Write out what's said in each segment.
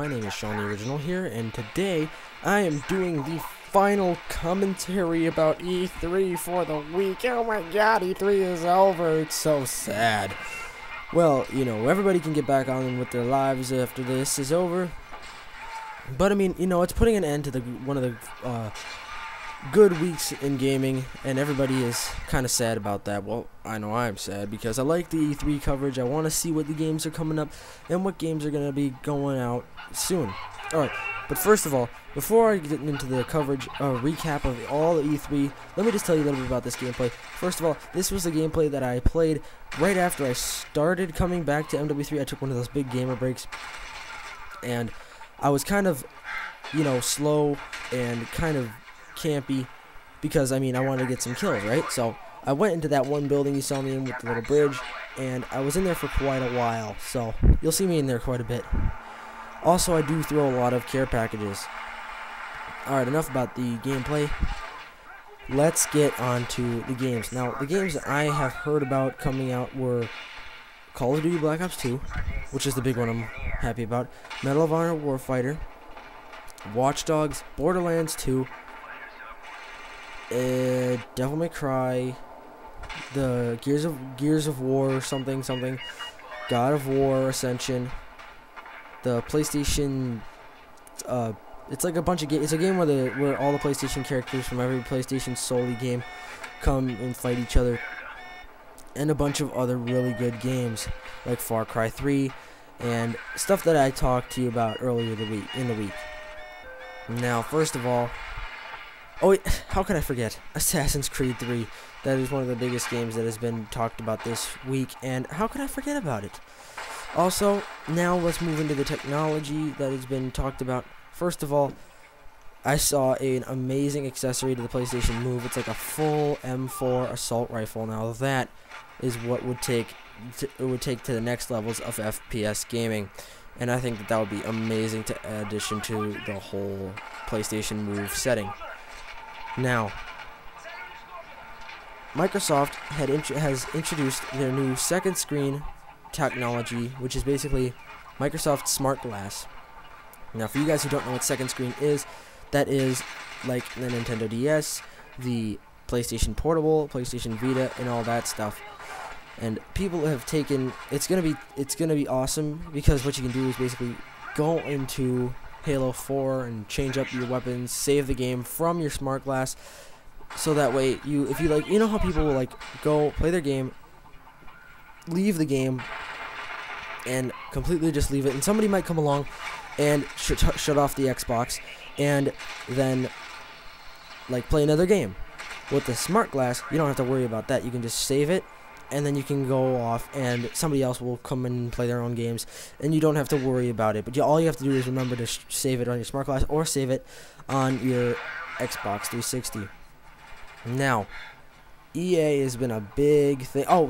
My name is Sean the Original here, and today I am doing the final commentary about E3 for the week. Oh my god, E3 is over. It's so sad. Well, you know, everybody can get back on with their lives after this is over. But I mean, you know, it's putting an end to one of the good weeks in gaming, and everybody is kind of sad about that. Well, I know I'm sad because I like the E3 coverage. I want to see what the games are coming up and what games are going to be going out soon. Alright, but first of all, before I get into the coverage, recap of all the E3, let me just tell you a little bit about this gameplay. First of all, this was the gameplay that I played right after I started coming back to MW3. I took one of those big gamer breaks, and I was kind of, you know, slow and kind of campy because, I mean, I wanted to get some kills, right? So I went into that one building you saw me in with the little bridge, and I was in there for quite a while, so you'll see me in there quite a bit. Also, I do throw a lot of care packages. Alright, enough about the gameplay. Let's get on to the games. Now, the games that I have heard about coming out were Call of Duty Black Ops 2, which is the big one I'm happy about, Medal of Honor Warfighter, Watch Dogs, Borderlands 2, Devil May Cry, the Gears of War something, God of War Ascension, the PlayStation, it's like a bunch of games. It's a game where all the PlayStation characters from every PlayStation solely game come and fight each other, and a bunch of other really good games like Far Cry 3 and stuff that I talked to you about earlier in the week. Now, first of all, oh wait, how could I forget Assassin's Creed 3? That is one of the biggest games that has been talked about this week, and how could I forget about it? Also, now let's move into the technology that has been talked about. First of all, I saw an amazing accessory to the PlayStation Move. It's like a full M4 assault rifle. Now that is what would take to the next levels of FPS gaming, and I think that would be amazing to addition to the whole PlayStation Move setting. Now, Microsoft has introduced their new second screen technology, which is basically Microsoft Smart Glass. Now, for you guys who don't know what second screen is, that is like the Nintendo DS, the PlayStation Portable, PlayStation Vita, and all that stuff. And people have taken it's gonna be awesome, because what you can do is basically go into Halo 4 and change up your weapons, save the game from your smart glass, so that way if you like, you know how people will like go play their game, leave the game, and completely just leave it, and somebody might come along and shut off the Xbox and then like play another game. With the smart glass, you don't have to worry about that. You can just save it, and then you can go off and somebody else will come and play their own games, and you don't have to worry about it. But all you have to do is remember to save it on your smart glass or save it on your Xbox 360. Now, EA has been a big thing. Oh,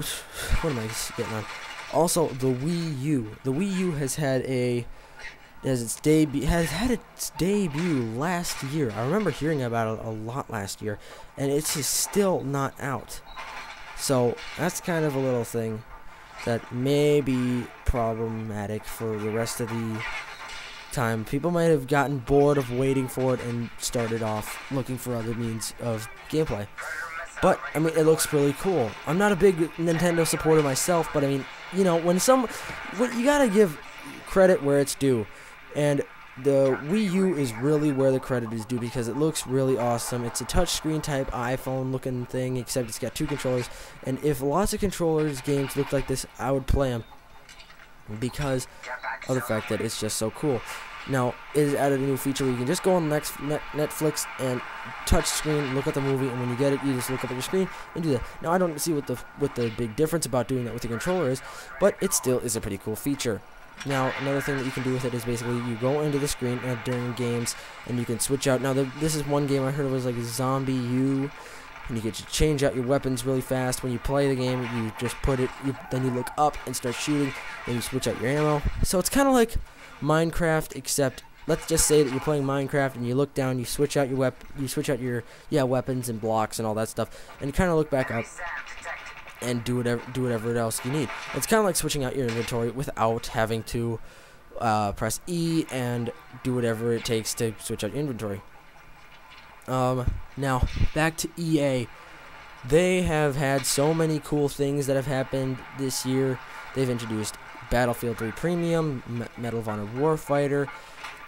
what am I getting on? Also, the Wii U. The Wii U has had its debut last year. I remember hearing about it a lot last year, and it's just still not out. So that's kind of a little thing that may be problematic for the rest of the time. People might have gotten bored of waiting for it and started off looking for other means of gameplay. But, I mean, it looks really cool. I'm not a big Nintendo supporter myself, but I mean, you know, you gotta give credit where it's due. And the Wii U is really where the credit is due, because it looks really awesome. It's a touchscreen type iPhone looking thing, except it's got two controllers. And if lots of controllers games looked like this, I would play them, because of the fact that it's just so cool. Now, it has added a new feature where you can just go on Netflix and touch screen, look at the movie, and when you get it, you just look up at your screen and do that. Now, I don't see what the big difference about doing that with the controller is, but it still is a pretty cool feature. Now, another thing that you can do with it is basically you go into the screen during games, and you can switch out. Now, this is one game I heard it was like Zombie U, and you get to change out your weapons really fast. When you play the game, you just put it, then you look up and start shooting, then you switch out your ammo. So it's kind of like Minecraft, except let's just say that you're playing Minecraft and you look down, you switch out your weapons and blocks and all that stuff, and you kind of look back up and do whatever else you need. It's kind of like switching out your inventory without having to press E and do whatever it takes to switch out inventory. Now back to EA. They have had so many cool things that have happened this year. They've introduced Battlefield 3 Premium, Medal of Honor Warfighter,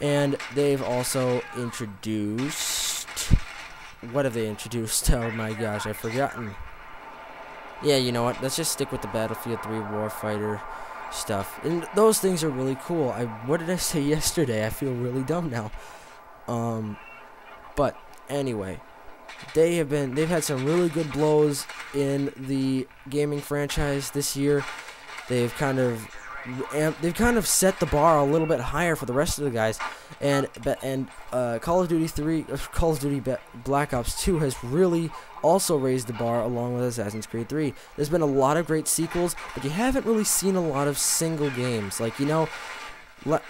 and they've also introduced... What have they introduced? Oh my gosh, I've forgotten. Yeah, you know what? Let's just stick with the Battlefield 3 Warfighter stuff. And those things are really cool. What did I say yesterday? I feel really dumb now. But anyway, they've had some really good blows in the gaming franchise this year. They've kind of set the bar a little bit higher for the rest of the guys, and Call of Duty Black Ops 2 has really also raised the bar along with Assassin's Creed 3. There's been a lot of great sequels, but you haven't really seen a lot of single games. Like, you know,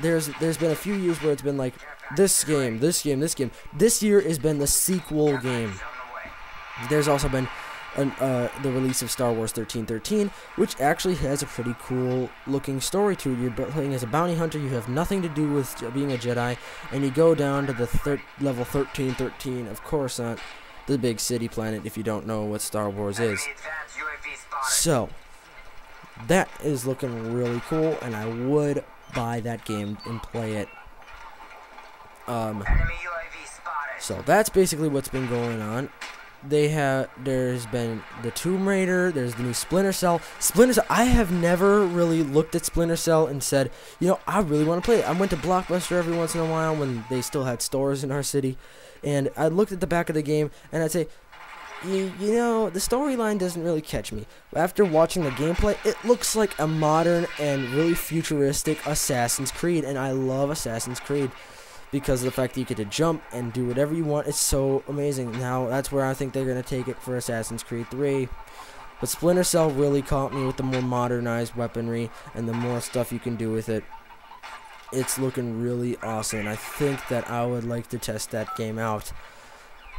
there's been a few years where it's been like this game. This year has been the sequel game. There's also been the release of Star Wars 1313, which actually has a pretty cool looking story to it. You're playing as a bounty hunter, you have nothing to do with being a Jedi, and you go down to the level 1313 of Coruscant, the big city planet, if you don't know what Star Wars is. So, that is looking really cool, and I would buy that game and play it. So that's basically what's been going on. There's been the Tomb Raider, there's the new Splinter Cell. I have never really looked at Splinter Cell and said, you know, I really want to play it. I went to Blockbuster every once in a while when they still had stores in our city, and I looked at the back of the game and I'd say, you know, the storyline doesn't really catch me. After watching the gameplay, it looks like a modern and really futuristic Assassin's Creed, and I love Assassin's Creed because of the fact that you get to jump and do whatever you want. It's so amazing. Now, that's where I think they're going to take it for Assassin's Creed 3. But Splinter Cell really caught me with the more modernized weaponry and the more stuff you can do with it. It's looking really awesome. I think that I would like to test that game out.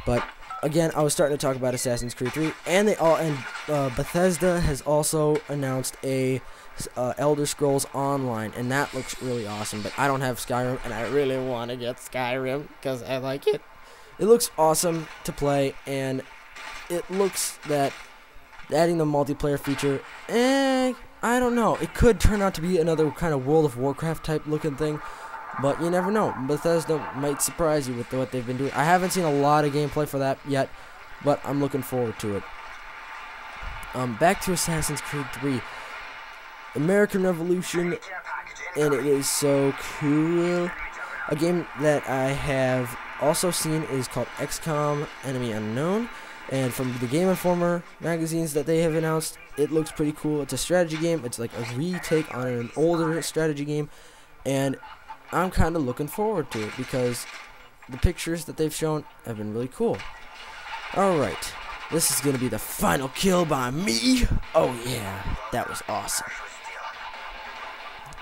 But again, I was starting to talk about Assassin's Creed 3, and Bethesda has also announced a Elder Scrolls Online, and that looks really awesome. But I don't have Skyrim, and I really want to get Skyrim because I like it. It looks awesome to play, and it looks that adding the multiplayer feature, I don't know. It could turn out to be another kind of World of Warcraft type looking thing, but you never know. Bethesda might surprise you with what they've been doing. I haven't seen a lot of gameplay for that yet, but I'm looking forward to it. Back to Assassin's Creed 3. American Revolution, and it is so cool. A game that I have also seen is called XCOM Enemy Unknown, and from the Game Informer magazines that they have announced, it looks pretty cool. It's a strategy game. It's like a retake on an older strategy game, and I'm kind of looking forward to it because the pictures that they've shown have been really cool. Alright, this is going to be the final kill by me. Oh yeah, that was awesome.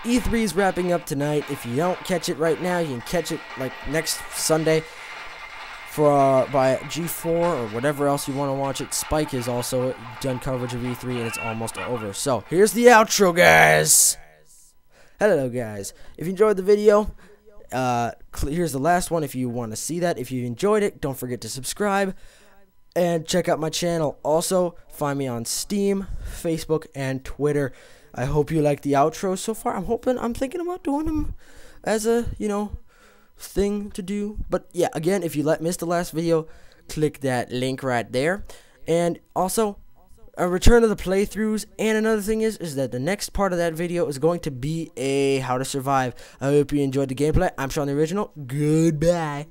E3 is wrapping up tonight. If you don't catch it right now, you can catch it like next Sunday by G4 or whatever else you want to watch it. Spike has also done coverage of E3, and it's almost over. So here's the outro, guys. Hello, guys. If you enjoyed the video, here's the last one if you want to see that. If you enjoyed it, don't forget to subscribe and check out my channel. Also, find me on Steam, Facebook, and Twitter. I hope you like the outro so far. I'm thinking about doing them as a, thing to do. But yeah, again, if you missed the last video, click that link right there. And also, a return of the playthroughs. And another thing is that the next part of that video is going to be a how to survive. I hope you enjoyed the gameplay. I'm Sean the Original. Goodbye.